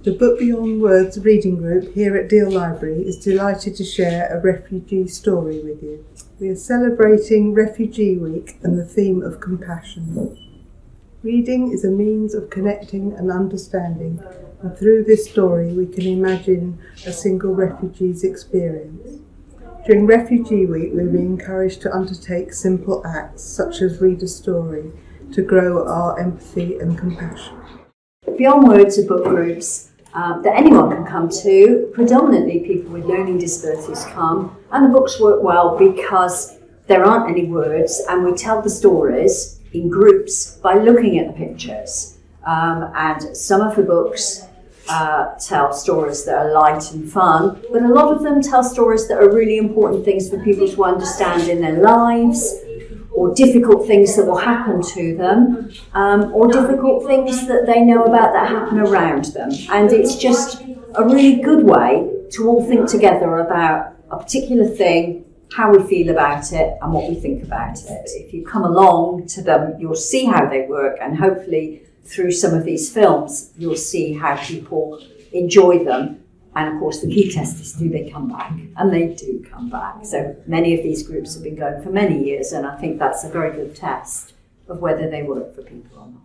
The Book Beyond Words reading group here at Deal Library is delighted to share a refugee story with you. We are celebrating Refugee Week and the theme of compassion. Reading is a means of connecting and understanding, and through this story we can imagine a single refugee's experience. During Refugee Week we will be encouraged to undertake simple acts such as read a story to grow our empathy and compassion. Beyond Words are book groups that anyone can come to. Predominantly people with learning disabilities come, and the books work well because there aren't any words and we tell the stories in groups by looking at the pictures. And some of the books tell stories that are light and fun, but a lot of them tell stories that are really important things for people to understand in their lives, or difficult things that will happen to them, or difficult things that they know about that happen around them. And it's just a really good way to all think together about a particular thing, how we feel about it, and what we think about it. If you come along to them, you'll see how they work, and hopefully through some of these films, you'll see how people enjoy them. And of course, the key test is, do they come back? And they do come back. So many of these groups have been going for many years, and I think that's a very good test of whether they work for people or not.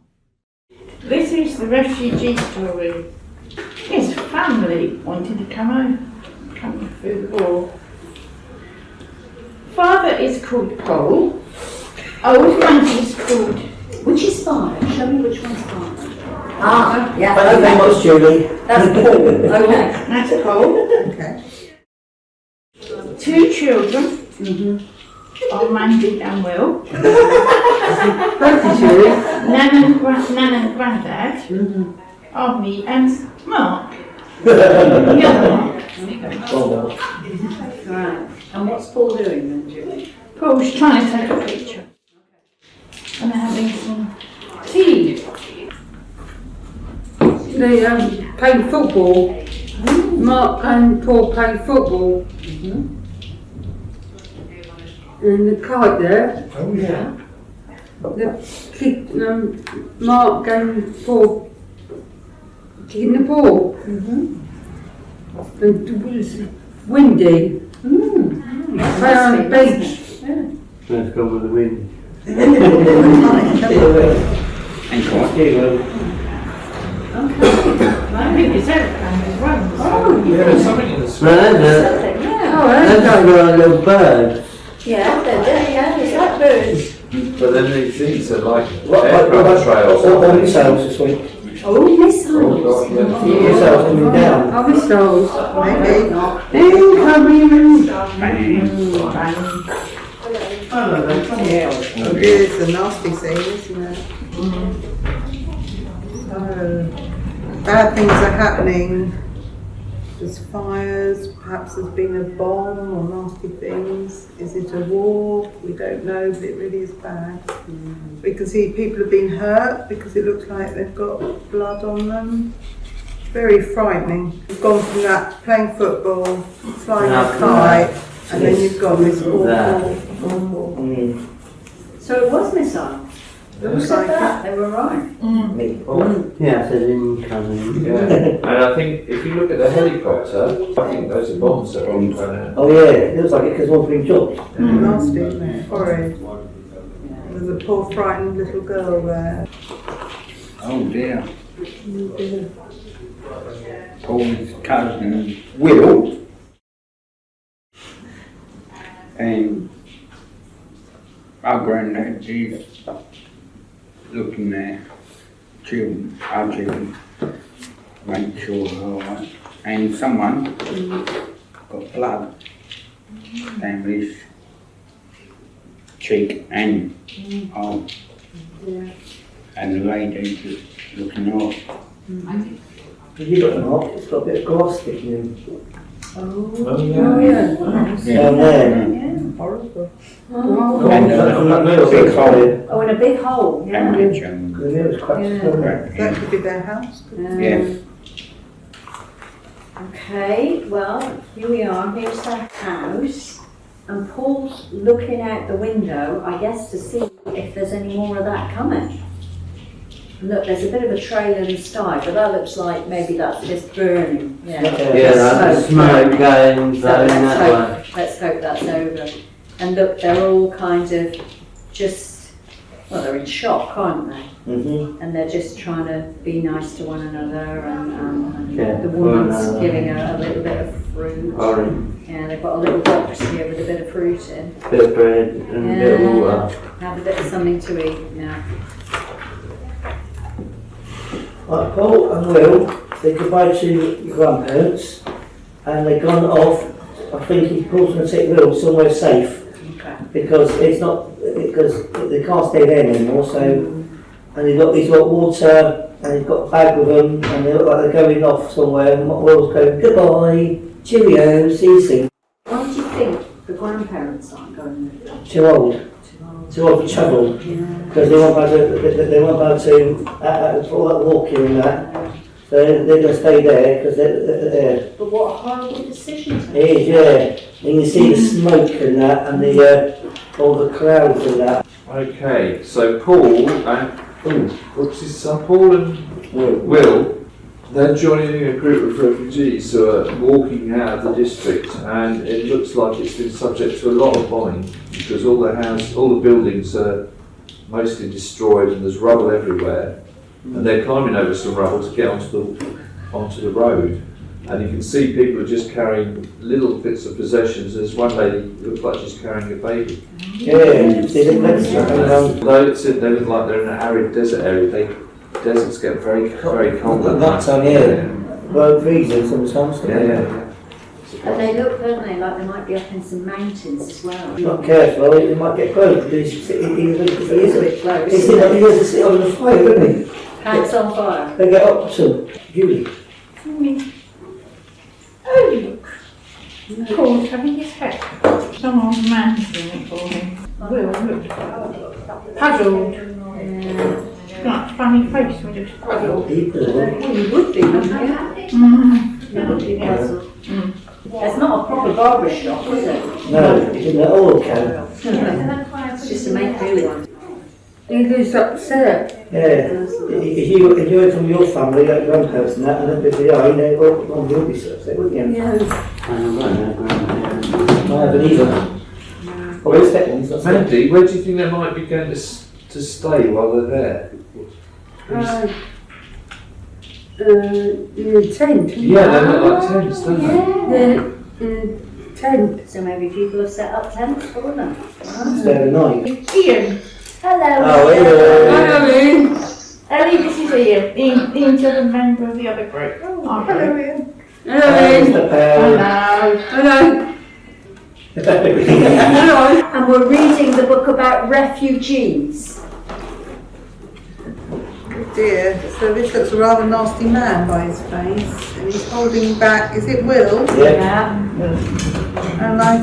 This is the refugee story. His family wanted to come through the war. Father is called Paul. Old man is called... Which is father? Show me which one's father. Ah, yeah. But okay, what's Julie? That's Paul. Okay. That's Paul. Okay. 2 children. Old Mandy and Will. Thank you, Julie. Nan and Grandad. Of me and Mark. The other Mark. Oh, Right. And what's Paul doing then, Julie? Paul's trying to take a picture. And they're having some tea. They play football. Mark and Paul play football. And the kite there. oh yeah. The kid, Mark and Paul kicking the ball. And it was windy. Play on the beach. Let's go with the wind. And quite I think it's airplane as well. Oh, Yeah, there's something in the No, sky. that's Yeah. like a little bird. Yeah, is that birds? But then these things are like What aircraft trails. what missiles this week? Oh, missiles. Oh, God, yeah. Missiles coming down. Oh, missiles. Maybe. Oh, it's a nasty scene, isn't it? Bad things are happening. There's fires, perhaps there's been a bomb or nasty things. Is it a war? We don't know, but it really is bad. We can see people have been hurt because it looks like they've got blood on them. Very frightening. We've gone from that playing football, flying a kite, and then you've got this awful. So it was missiles. Who said that? They were right. Yeah, it says incoming. Yeah, and I think if you look at the helicopter, I think those are bombs that are on fire. Oh yeah, it looks like it because one's been dropped. Nasty, isn't it? Horrid. There's a poor frightened little girl there. Oh dear. Paul's cousin Will, and our granddad is looking at children, our children, make sure they're alright. And someone got blood down his cheek and arm. And the lady just looking off. Have you got a mark? It's got a bit of glass sticking in. Oh, yeah. Down there. horrible. And That a big hole. Oh, in a big hole. Yeah. And it's, Because it was cracked as well. That could be their house. yeah. Okay, well, here we are. Here's the house. And Paul's looking out the window, I guess, to see if there's any more of that coming. Look, there's a bit of a trail in the sky, but that looks like maybe that's just burning. Yeah, Yeah, that's smoke going So that way. let's hope that's over. And look, they're all kind of just, well, they're in shock, aren't they? And they're just trying to be nice to one another, and Yeah, the woman's well, giving her a little bit of fruit. Orange, Yeah, they've got a little box here with a bit of fruit in. bit of bread and a bit of water. Have a bit of something to eat, yeah. Right, Paul and Will, they goodbye to your grandparents, and they've gone off. I think Paul's going to take Will somewhere safe Okay. because because they can't stay there anymore. So, and he's got water and he's got a bag with them, and they look like they're going off somewhere. And Will's going goodbye, cheerio, see you soon. Why do you think the grandparents aren't going with them? Too old. Too old for travel. Because they weren't about to all that walking and that. So they're going to stay there because they're there. But what a horrible decision to It is, yeah. And you see the smoke and that, and the all the clouds and that. Okay, so Paul and what's his son? Paul and Will, they're joining a group of refugees who are walking out of the district, and it looks like it's been subject to a lot of bombing because all the buildings are mostly destroyed and there's rubble everywhere, and they're climbing over some rubble to get onto the road. And you can see people are just carrying little bits of possessions. There's one lady who looks like she's carrying a baby. Yeah, see the Although they look like they're in an arid desert area, deserts get very cold. that time, yeah. Well, freezing sometimes. Yeah. And they look, don't they, like they might be up in some mountains as well. Not careful, they might get burned. He's It's a bit close. he has to sit on the fire, doesn't he? Hands on fire. They get up to Julie. Oh, look. Paul's having his hair cut. Some old man's doing it for him. Will, look. Puzzled. Yeah. Like funny face when he's puzzled. People, Well, you would be, wouldn't you? You would be puzzled. It's not a proper barber shop, is it? no, it's in the oil can. It's just a make-do one. He was upset. Yeah. If you heard from your family, like grandparents and that, and then people, yeah, you know, well, you'll be upset, wouldn't you? Yeah. I haven't either. Well, we'll step ones, that's it. Mandy, where do you think they might be going to stay while they're there? The tent. Yeah, they look like tents, don't they? The tent. So maybe people have set up tents for them. Stay the night. Ian. Hello. Oh, hello. Hello, Ian. Ellie, this is Ian. Ian's the member of the other group. Oh, hello, Ian. Hello, Ian. Mr. Pell. Hello. Hello. And we're reading the book about refugees. Dear, so this looks a rather nasty man by his face, and he's holding back, is it Will? Yeah. And I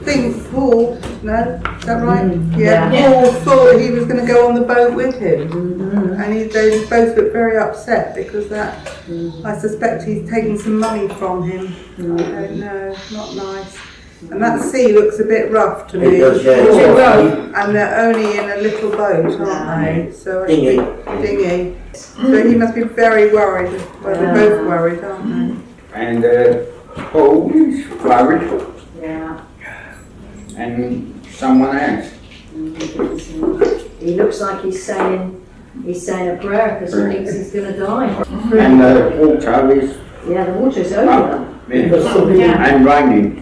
think Paul, no, is that right? Yeah. Paul thought he was going to go on the boat with him, and they both look very upset because that, I suspect he's taking some money from him. I don't know, not nice. And that sea looks a bit rough to me. It does, yeah. It's It rough. And they're only in a little boat, aren't they? So I Dinghy. think- Dinghy. So he must be very worried. Well, they're both worried, aren't And Paul is worried, Yeah. and someone else. He looks like he's saying a prayer because he thinks he's going to die. And the water is Yeah, the water's over. Because some people, and raining.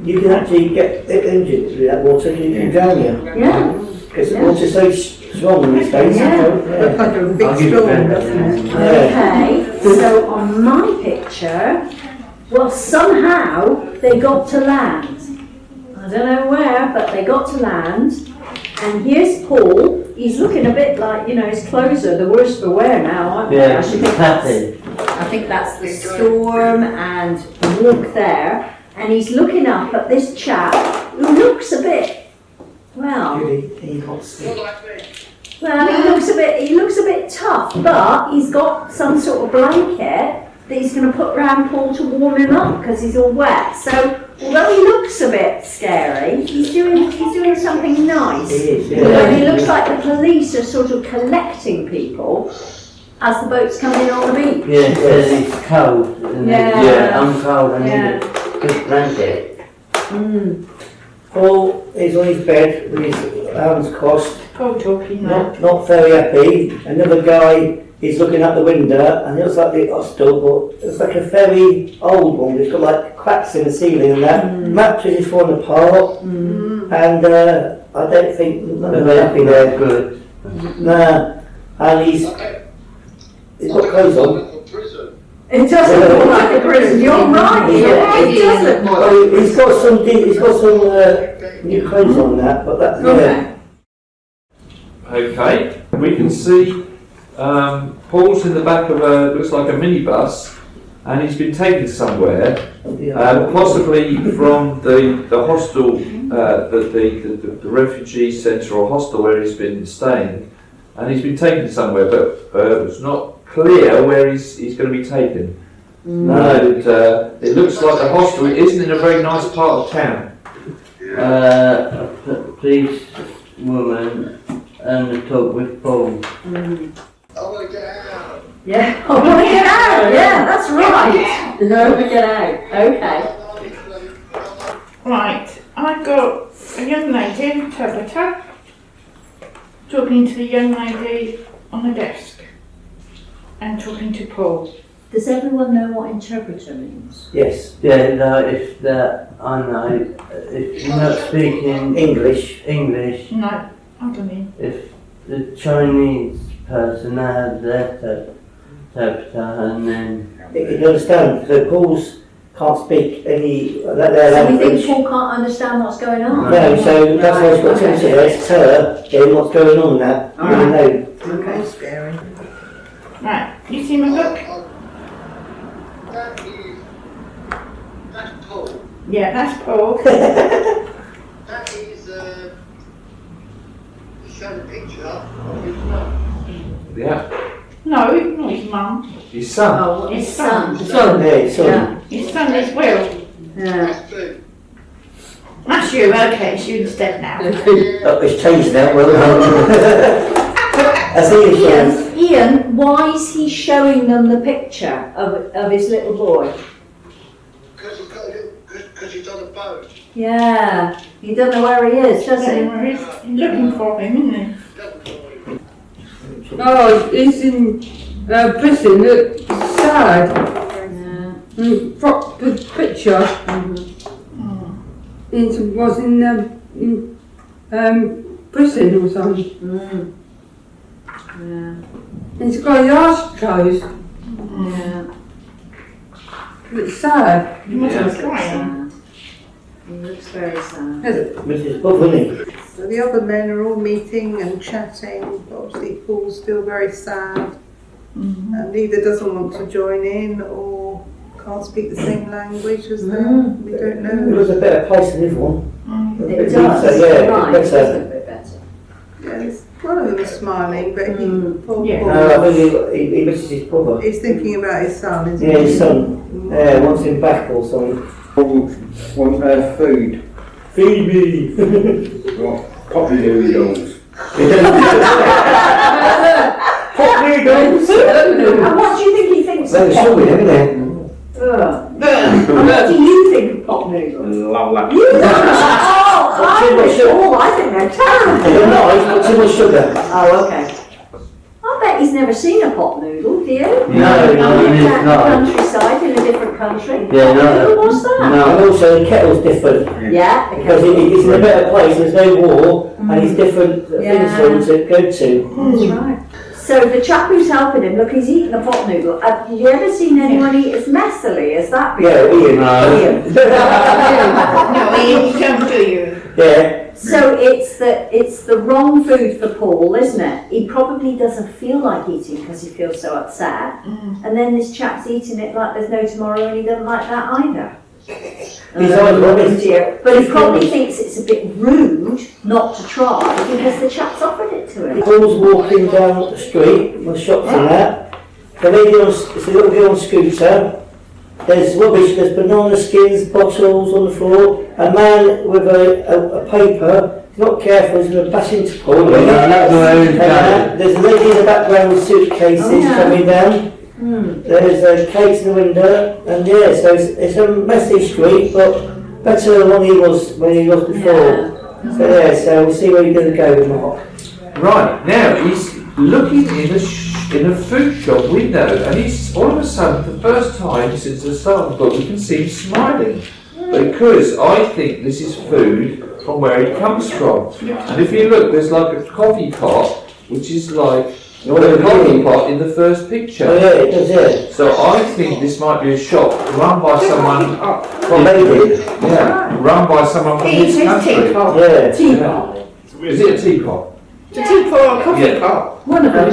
you can actually get injured through that water, you can drown you. Yeah. Because the water's so strong these days. Yeah. they? Like a big storm, doesn't it? Yeah. Okay, so on my picture, well, somehow they got to land. I don't know where, but they got to land. And here's Paul. He's looking a bit like, his clothes are the worse for wear now, aren't they? Yeah, I think that's the storm and the walk there. And he's looking up at this chap who looks a bit, well, Julie, he got sick. he looks a bit tough, but he's got some sort of blanket that he's going to put round Paul to warm him up because he's all wet. So although he looks a bit scary, he's doing something nice. He is, You know, yeah. it looks like the police are sort of collecting people as the boats come in on the beach. Yeah, it says it's cold. And Yeah. yeah, I'm cold. I need Yeah. a good blanket. Paul is on his bed with his arms crossed, Paul talking now. not very happy. Another guy is looking out the window, and it looks like the hostel, but it's like a very old one. It's got like cracks in the ceiling and that. Mattress is falling apart, and I don't think none of them are happy there. Good. Nah, and he's got clothes on. It doesn't look like a prison. You're right. It doesn't. Well, he's got some new clothes on that, but that's Okay, we can see Paul's in the back of looks like a minibus, and he's been taken somewhere, possibly from the hostel, the refugee centre or hostel where he's been staying, and he's been taken somewhere, but it's not clear where he's going to be taken. It looks like the hostel isn't in a very nice part of town. Police woman and talk with Paul. Yeah, I want to get out. Yeah, that's right. I want to get out. Okay. Right, I've got a young lady, interpreter, talking to the young lady on the desk and talking to Paul. Does everyone know what interpreter means? Yes, Yeah, no, if that I know, if you're not speaking English. No, I don't know. if the Chinese person they have their interpreter and then You understand? So Paul's can't speak any their So you think language. Paul can't understand what's going on? No, so that's why he's got to there to tell her what's going on and that. You Alright. know. Okay, scary. Right, you see my book? That's Paul. Yeah, that's Paul. That is showing a picture of his mum. Yeah, No, not his mum. his son. Oh, his son. Yeah, it's Yeah. His son is Will. Yeah. That's true. That's you, okay, it's you instead now. Oh, it's changed now. Well, I see it's Ian, why is he showing them the picture of his little boy? Because he's on a boat. Yeah, he doesn't know where he is, does he? He's looking for him, isn't he? Oh, he's in prison. It's sad. The picture. It was in prison or something. Yeah. He's got his eyes closed. Yeah. It's sad. He must Yeah. be crying. He looks very sad. Mrs. Buff, isn't he? So the other men are all meeting and chatting. Obviously, Paul's still very sad and either doesn't want to join in or can't speak the same language as them. We don't It know. was a better place to live on. It does, Yeah, right, better. it does look a bit better. Yeah, one of them is smiling, but Paul, Yeah. No, I think he misses his brother. he's thinking about his son, isn't Yeah, he? his son. Yeah, wants him back or something. Want food? Feed me! Poppy noodles. Pop noodles! And what do you think he thinks Very of pop shocking, noodles? isn't it? And what do you think of pop noodles? Love that. You don't? Oh, I think they're terrible. They're nice, but too much sugar. Oh, okay. I bet he's never seen a pot noodle, do you? No, Lived it's out in not. the countryside in a different country. Yeah, no. What's that? And No. also the kettle's different. Yeah. Because he's in a better place, there's no war, and he's different things for him to go to. That's right. So the chap who's helping him, look, he's eating a pot noodle. Have you ever seen anyone eat as messily as that before? Yeah, Ian. Ian. No, you don't do you? Yeah. So it's the wrong food for Paul, isn't it? He probably doesn't feel like eating because he feels so upset. And then this chap's eating it like there's no tomorrow and he doesn't like that either. He's always rubbish. Dear. But he probably thinks it's a bit rude not to try because the chap's offered it to him. Paul's walking down the street, with shops and that. The lady it's a little girl on a scooter, There's rubbish, there's banana skins, bottles on the floor. A man with a paper, he's not careful, he's going to bash into Paul. There's a lady in the background with suitcases coming down. There's cakes in the window, and yeah, so it's a messy street, but better than he was when he was before. So yeah, so we'll see where you're going to go with Mark. Right, now he's looking in a food shop window, and he's all of a sudden, the first time since the start of the book, we can see him smiling. Because I think this is food from where it comes from. And if you look, there's like a coffee pot, which is like the coffee pot in the first picture. Oh yeah, it does, yeah. So I think this might be a shop run by someone from run by someone from this country. Yeah. Teapot. Is it a teapot? It's a teapot or a coffee pot. One of them,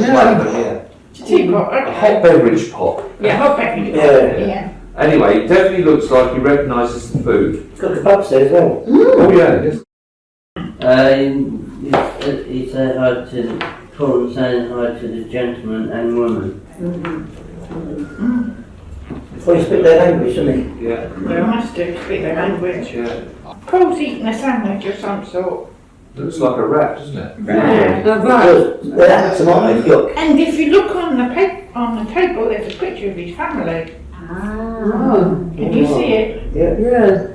Yeah. It's a teapot, A okay. hot beverage pot. Yeah, hot beverage. Yeah. Anyway, it definitely looks like he recognises the food. It's got kebabs there as well. Oh yeah, yes. He said hi to Paul, saying hi to the gentleman and woman. Before you speak their language, doesn't he? Yeah. They must do, speak their language. Yeah. Paul's eating a sandwich of some sort. Looks like a rat, doesn't it? That's tomato, yuck. And if you look on the table, there's a picture of his family. Ah. Can you see it? Yeah.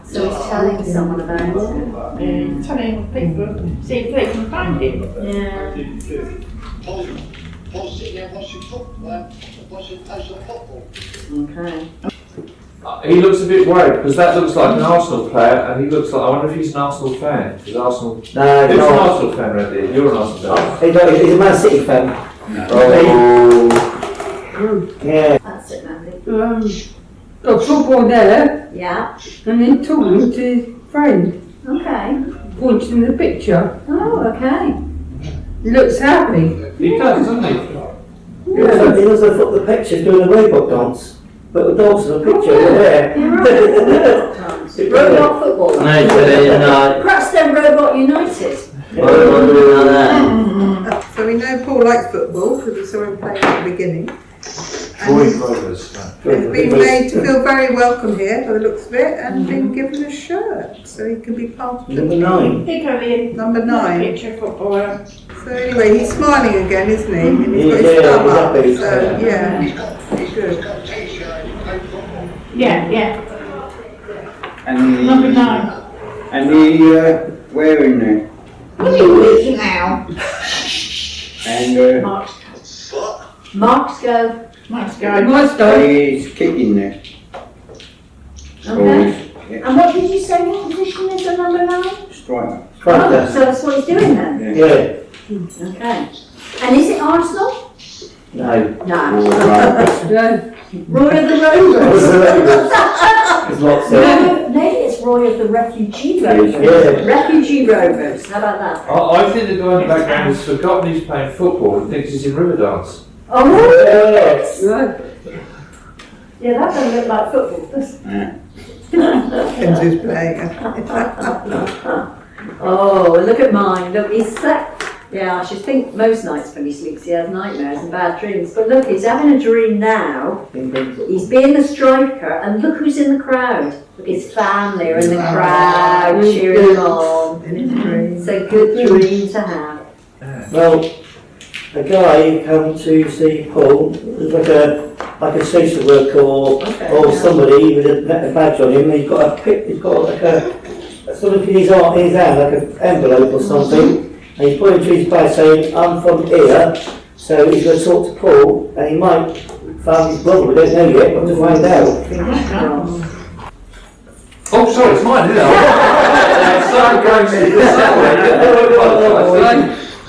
So he's telling someone about it. Telling people, see if they can find him. Yeah. Paul's sitting there watching football, watching football. Okay. He looks a bit worried because that looks like an Arsenal player, and he looks like, I wonder if he's an Arsenal fan. Because Arsenal. No, Who's an no. Arsenal fan right there? You're an Arsenal fan. He's a Man City fan. Oh. Yeah. That's it, Mandy. Got football there, Yeah. and then talking to his friend, Okay. points in the picture. Oh, okay. He looks happy. He does, doesn't he? He also thought the picture's doing a robot dance. But the dogs in the picture were there. You're right. Robot football. No, so Perhaps they're Robot United. So we know Paul likes football because we saw him playing at the beginning. Roy And Rovers. he's been made to feel very welcome here by the looks of it and been given a shirt so he can be part of Number the 9. He got in. Number 9. Picture footballer. So anyway, he's smiling again, isn't he? And he's got Yeah, his thumb he's up. happy. So yeah, He's good. got a t-shirt and he played football. Yeah. And the, Number 9. And the wearing there. What are you eating now? And Mark's What? Marks go. Mark's going. My stuff. he's kicking there. Okay. Yeah, And what did you say your position is at number 9? striker. Oh, Striker. so that's what he's doing then? Yeah. Yeah. Okay. And is it Arsenal? No. No. Right. Yeah. Roy of the Rovers. There's lots there. No, maybe it's Roy of the Refugee Rovers. Yeah. Refugee Rovers. How about that? I think the guy in the background has forgotten he's playing football and thinks he's in Riverdance. Oh, Yes. Right. yeah, that doesn't look like football, does it? Yeah. Depends who's playing. Oh, look at mine. Look, he's yeah, I should think most nights when he sleeps he has nightmares and bad dreams. But look, he's having a dream now. He's being the striker, and look who's in the crowd. Look, his family are in the crowd cheering him on. In his dream. It's a good dream to have. Well, a guy come to see Paul, like a social worker or somebody with a badge on him. He's got like a something in his hand, like an envelope or something. And he's pointing to his badge saying, "I'm from here." So he's going to talk to Paul, and he might find his brother. We don't know yet, but to find out. Oh, sorry, it's mine, isn't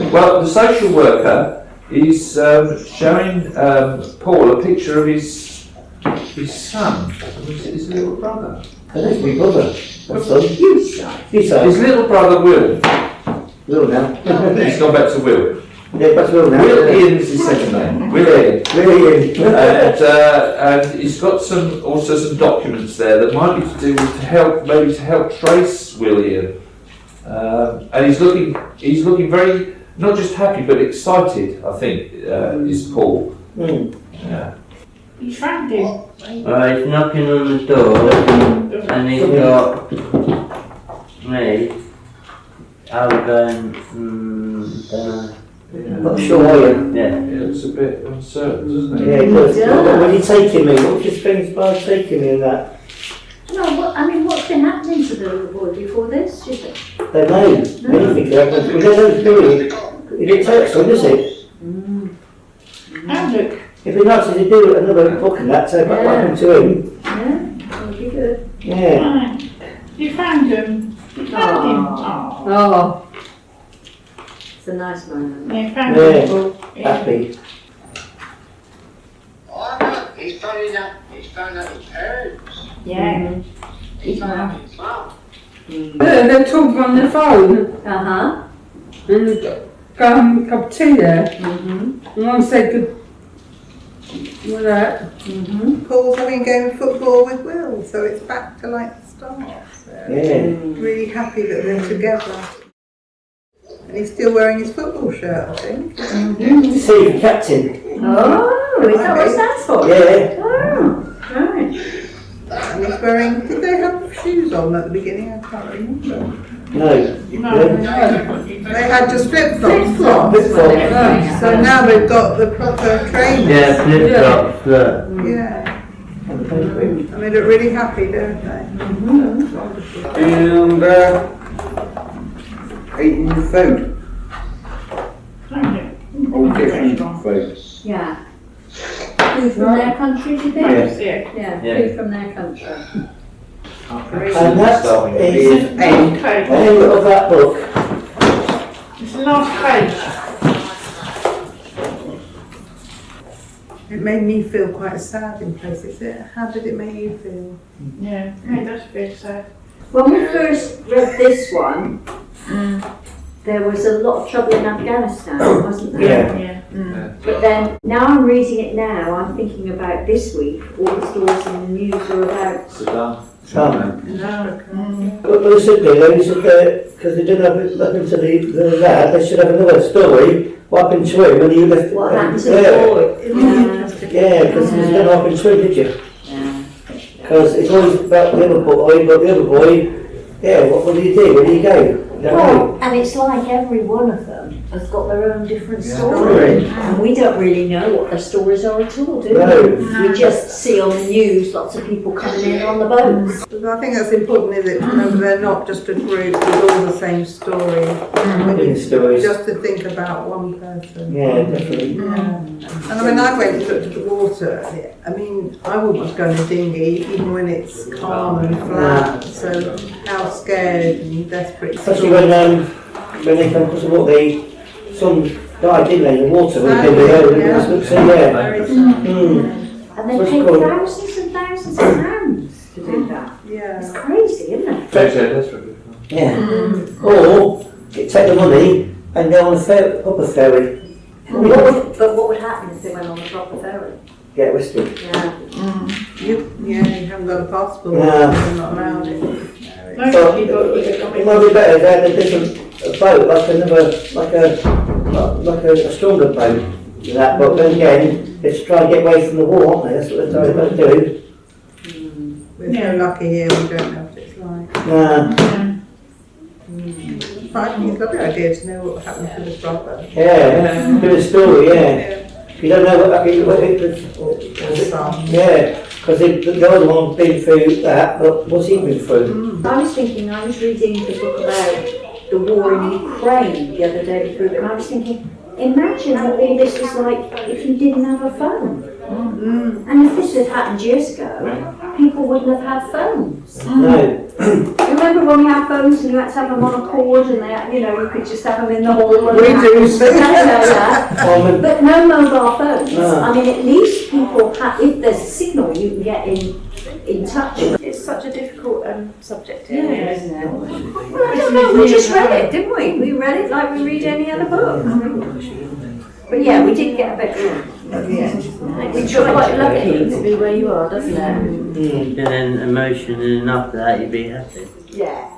it? Well, the social worker is showing Paul a picture of his son, his little brother. And that's my brother. That's son. You son. His son. His little brother Will. Will now. He's gone back to Will. Yeah, that's Will now. Will Ian is his second name. Will Ian. Really? And he's got also some documents there that might be to do with to help trace Will Ian. And he's looking very not just happy but excited. I think is Paul. Hmm. Yeah. You found him. Alright, he's knocking on the door and he's got me. I'll go and Not sure, are you? yeah. It looks a bit uncertain, doesn't it? Yeah, it does. What are you taking me? What's your things about taking me and that? No, what's been happening to the little boy before this, do you think? Don't know. Anything could happen. We don't know, do we? He didn't tell us, does he? And look. It'd be nice if you do another book and that, so what happened to him? Yeah, that would be good. Yeah. Right. You found him. You found him. Oh. Oh, It's a nice moment. You found Yeah. him. Yeah. Happy. Oh no, he's found out his parents. Yeah. He's found out his mum. they're talking on the phone Uh-huh. and they've got a cup of tea there. Mm-hmm. And one said good. What that? Mm-hmm. Paul's having a game of football with Will, so it's back to like the start. So Yeah. really happy that they're together. And he's still wearing his football shirt, I think. See the captain. Oh, is that what it stands for? Yeah. Oh, right. And he's wearing, did they have shoes on at the beginning? I can't remember. No. No. They had just flip-flops on. Flip-flops. So now they've got the proper trainers. Yeah, flip flops, look. Yeah. And they look really happy, don't they? And eating the food, all different food. Yeah. Food from their country, do you think? Yeah. Yeah, Yeah. food from their country. And that is It's the the last page. end of that book. It's the last page. It made me feel quite sad in places. How did it make you feel? Yeah. Made us feel sad. When we first read this one, there was a lot of trouble in Afghanistan, wasn't there? Yeah. Yeah. But then, now I'm reading it now, I'm thinking about this week, all the stories in the news are about. Saddam. No. But they said they said because they didn't have it happen to the lad, they should have another story. What happened to him when he left? What happened to the Yeah. boy? Yeah, because there's no happen to him, did you? Yeah. Because it's always about the other boy, but the other boy, yeah, what did he do? Where did he go? You don't know. Well, and it's like every one of them has got their own different Yeah. story. And we don't really know what their stories are at all, do No. we? We just see on the news lots of people coming in on the boats. But I think that's important, is it? Remember, they're not just a group with all the same story. When you, Stories. just to think about one person. Yeah, definitely. Yeah. And I mean, I went and looked at the water. I mean, I wouldn't go in a dinghy even when it's calm and flat. So how scared and desperate. Especially when they come across the water, some died, didn't they, in the water when they did Yeah. So yeah. Very sad. And they What's pay it called? thousands and thousands of pounds to do that. It's Yeah. crazy, isn't it? Desperately. Yeah. Or take the money and go on a proper ferry. But what would happen if they went on the proper ferry? Get arrested. Yeah. You haven't got a passport. No. You're not allowed it. Most So, people it might be better if they had a different boat, like a stronger boat than that. But then again, it's try and get away from the war, aren't they? That's what they're trying to do. We're so lucky here, we don't know what it's like. Nah. But I think it's a lovely idea to know what happened to the brother. Yeah, do a story, yeah. You don't know what yeah, because the other one's been through that, but what's he been through? I was thinking, I was reading the book about the war in Ukraine the other day before, and I was thinking, imagine what all this was like if you didn't have a phone. And if this had happened years ago, people wouldn't have had phones. No. Remember when we had phones and you had to have them on a cord and they, you could just have them in the hall and We that. do. Yeah. But no mobile phones. No. I mean, at least people have, if there's a signal, you can get in touch. It's such a difficult subject Yeah, here, isn't it? Well, I don't know, we just read it, didn't we? We read it like we read any other book. But yeah, we did get a bit It's quite lucky to be where you are, doesn't it? And then emotion and after that you'd be happy. Yeah.